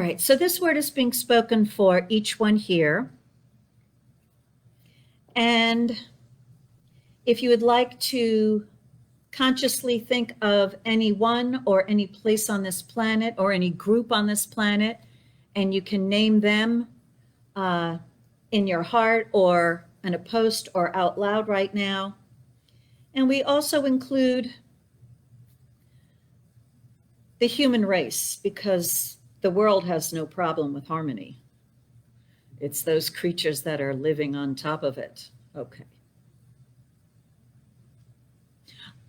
right, so this word is being spoken for each one here. And if you would like to consciously think of anyone or any place on this planet or any group on this planet, and you can name them in your heart or in a post or out loud right now. And we also include the human race, because the world has no problem with harmony. It's those creatures that are living on top of it. Okay.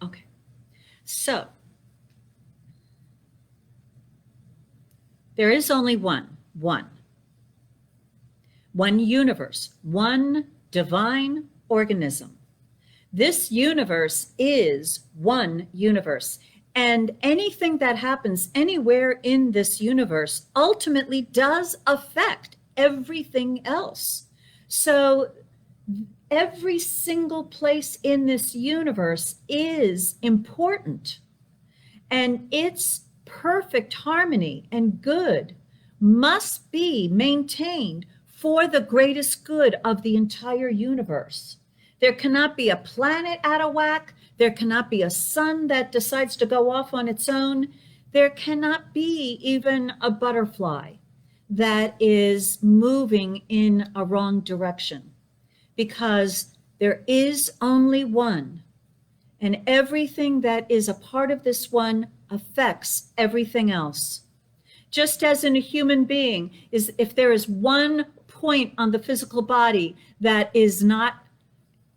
Okay. So there is only one universe, one divine organism. This universe is one universe. And anything that happens anywhere in this universe ultimately does affect everything else. So every single place in this universe is important. And its perfect harmony and good must be maintained for the greatest good of the entire universe. There cannot be a planet out of whack. There cannot be a sun that decides to go off on its own. There cannot be even a butterfly that is moving in a wrong direction, because there is only one, and everything that is a part of this one affects everything else. Just as in a human being, is if there is one point on the physical body that is not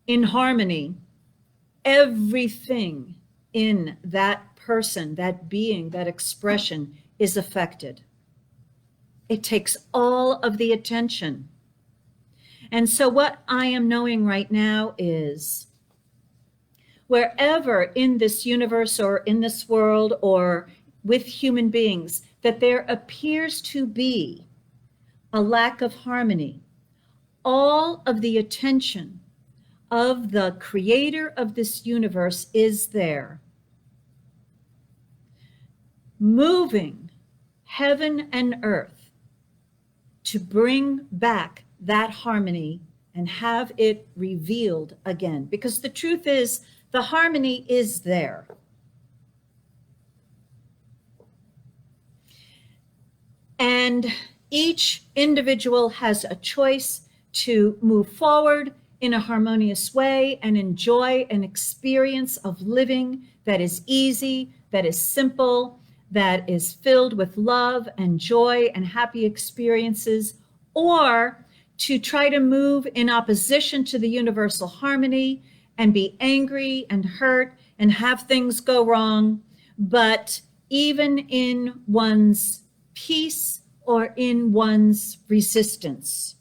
in harmony, everything in that person, that being, that expression is affected. It takes all of the attention. And so what I am knowing right now is wherever in this universe or in this world or with human beings that there appears to be a lack of harmony, all of the attention of the creator of this universe is there, moving heaven and earth to bring back that harmony and have it revealed again. Because the truth is, the harmony is there. And each individual has a choice to move forward in a harmonious way and enjoy an experience of living that is easy, that is simple, that is filled with love and joy and happy experiences, or to try to move in opposition to the universal harmony and be angry and hurt and have things go wrong. But even in one's peace or in one's resistance,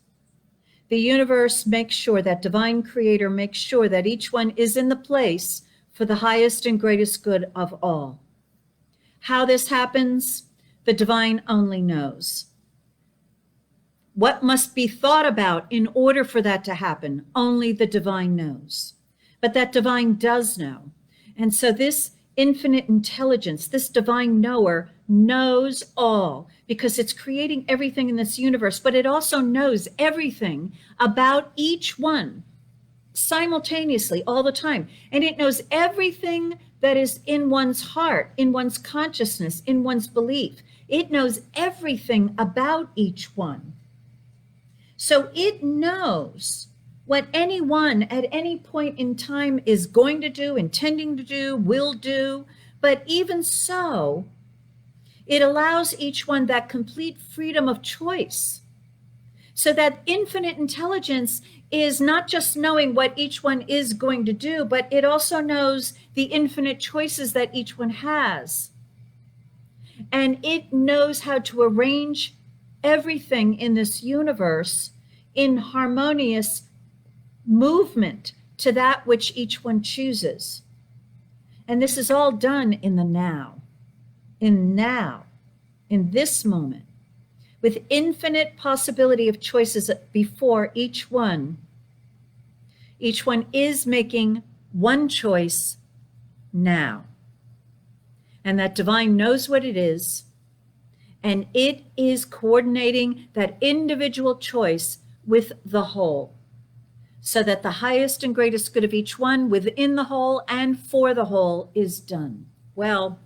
the universe makes sure, that divine creator makes sure that each one is in the place for the highest and greatest good of all. How this happens, the divine only knows. What must be thought about in order for that to happen, only the divine knows. But that divine does know. And so this infinite intelligence, this divine knower, knows all, because it's creating everything in this universe, but it also knows everything about each one simultaneously all the time. And it knows everything that is in one's heart, in one's consciousness, in one's belief. It knows everything about each one. So it knows what anyone at any point in time is going to do, intending to do, will do. But even so, it allows each one that complete freedom of choice. So that infinite intelligence is not just knowing what each one is going to do, but it also knows the infinite choices that each one has. And it knows how to arrange everything in this universe in harmonious movement to that which each one chooses. And this is all done in the now, in this moment, with infinite possibility of choices before each one. Each one is making one choice now. And that divine knows what it is, And it is coordinating that individual choice with the whole, so that the highest and greatest good of each one within the whole and for the whole is done. Well,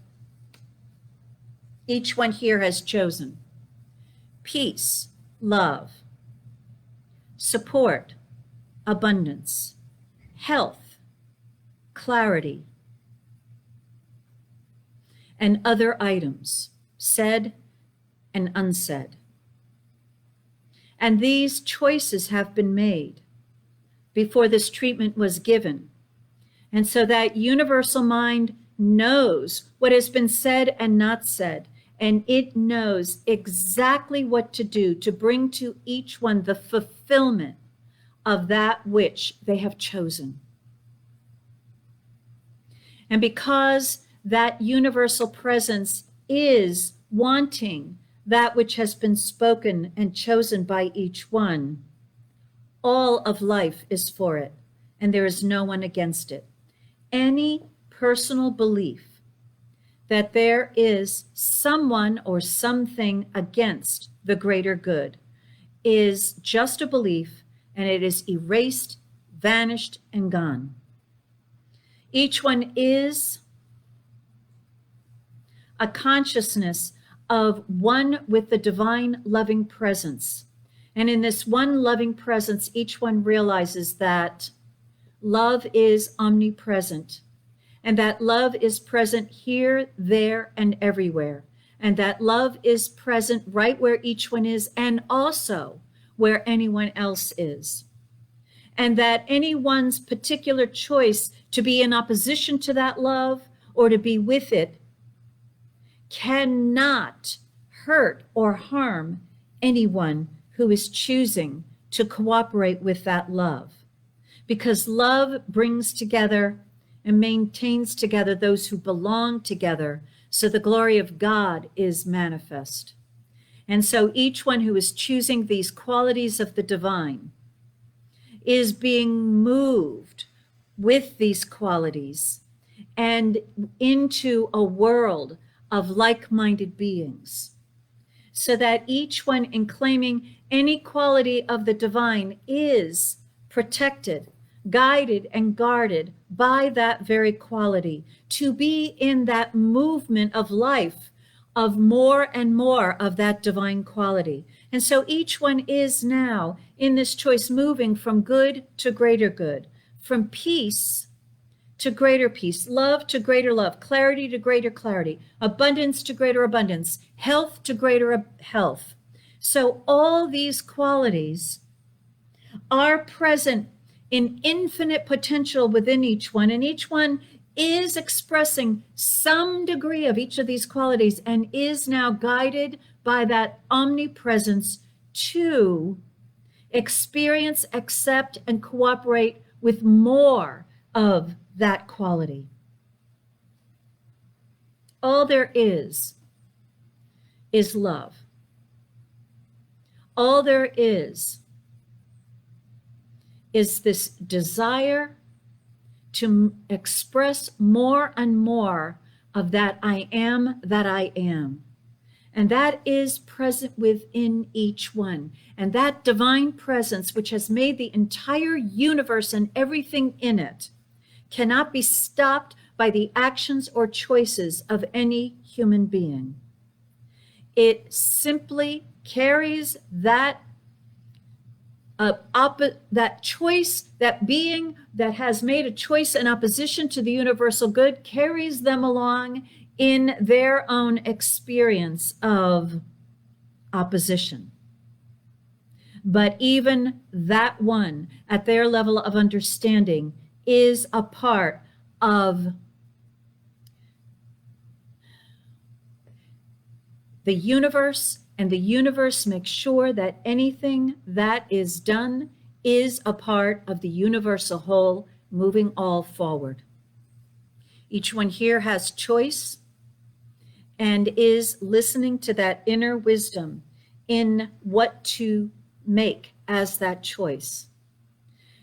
each one here has chosen peace, love, support, abundance, health, clarity, and other items, said and unsaid. And these choices have been made before this treatment was given. And so that universal mind knows what has been said and not said, and it knows exactly what to do to bring to each one the fulfillment of that which they have chosen. And because that universal presence is wanting that which has been spoken and chosen by each one, all of life is for it, and there is no one against it. Any personal belief that there is someone or something against the greater good is just a belief, and it is erased, vanished, and gone. Each one is a consciousness of one with the divine loving presence. And in this one loving presence, each one realizes that love is omnipresent, and that love is present here, there, and everywhere. And that love is present right where each one is, and also where anyone else is. And that anyone's particular choice to be in opposition to that love or to be with it cannot hurt or harm anyone who is choosing to cooperate with that love. Because love brings together and maintains together those who belong together, so the glory of God is manifest. And so each one who is choosing these qualities of the divine is being moved with these qualities and into a world of like-minded beings, so that each one in claiming any quality of the divine is protected, guided, and guarded by that very quality, to be in that movement of life of more and more of that divine quality. And so each one is now in this choice moving from good to greater good, from peace to greater peace, love to greater love, clarity to greater clarity, abundance to greater abundance, health to greater health. So all these qualities are present in infinite potential within each one, and each one is expressing some degree of each of these qualities and is now guided by that omnipresence to experience, accept, and cooperate with more of that quality. All there is love. All there is this desire to express more and more of that I am that I am. And that is present within each one. And that divine presence, which has made the entire universe and everything in it, cannot be stopped by the actions or choices of any human being. It simply carries that that choice, that being that has made a choice in opposition to the universal good, carries them along in their own experience of opposition. But even that one, at their level of understanding, is a part of the universe, and the universe makes sure that anything that is done is a part of the universal whole, moving all forward. Each one here has choice and is listening to that inner wisdom in what to make as that choice.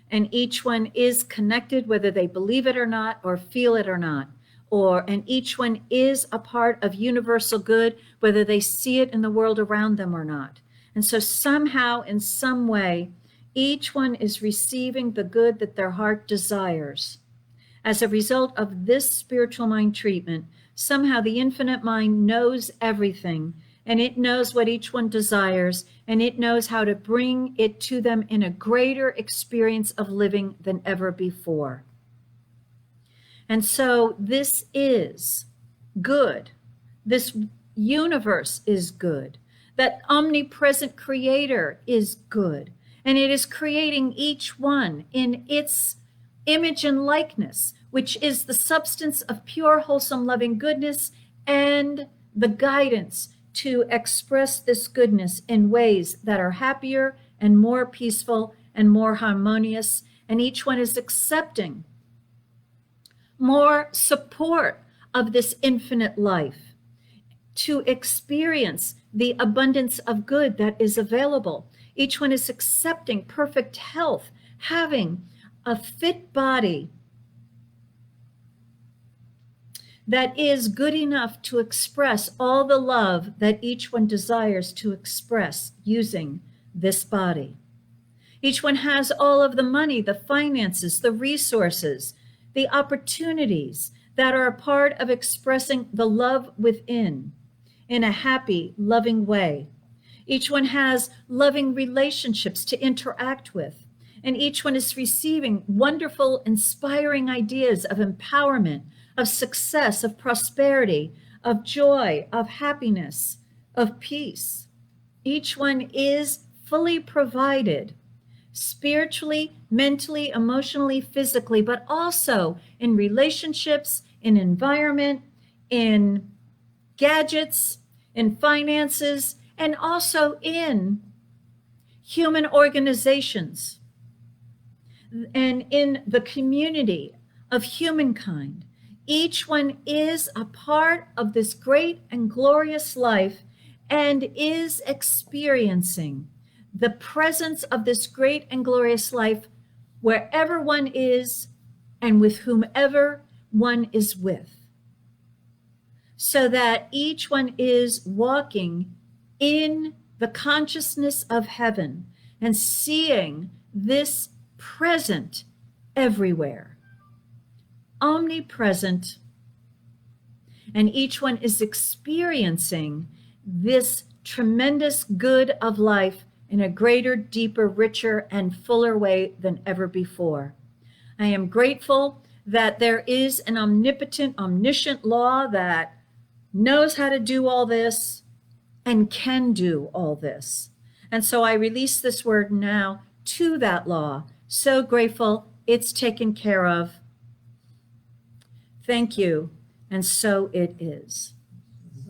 And each one is connected, whether they believe it or not, or feel it or not, and each one is a part of universal good, whether they see it in the world around them or not. And so somehow, in some way, each one is receiving the good that their heart desires. As a result of this spiritual mind treatment, somehow the infinite mind knows everything, and it knows what each one desires, and it knows how to bring it to them in a greater experience of living than ever before. And so this is good. This universe is good. That omnipresent creator is good. And it is creating each one in its image and likeness, which is the substance of pure, wholesome, loving goodness and the guidance to express this goodness in ways that are happier and more peaceful and more harmonious. And each one is accepting more support of this infinite life to experience the abundance of good that is available. Each one is accepting perfect health, having a fit body that is good enough to express all the love that each one desires to express using this body. Each one has all of the money, the finances, the resources, the opportunities that are a part of expressing the love within in a happy, loving way. Each one has loving relationships to interact with, and each one is receiving wonderful, inspiring ideas of empowerment, of success, of prosperity, of joy, of happiness, of peace. Each one is fully provided spiritually, mentally, emotionally, physically, but also in relationships, in environment, in gadgets, in finances, and also in human organizations and in the community of humankind. Each one is a part of this great and glorious life and is experiencing the presence of this great and glorious life wherever one is and with whomever one is with, so that each one is walking in the consciousness of heaven and seeing this present everywhere, omnipresent, and each one is experiencing this tremendous good of life in a greater, deeper, richer, and fuller way than ever before. I am grateful that there is an omnipotent, omniscient law that knows how to do all this and can do all this. And so I release this word now to that law. So grateful it's taken care of. Thank you. And so it is.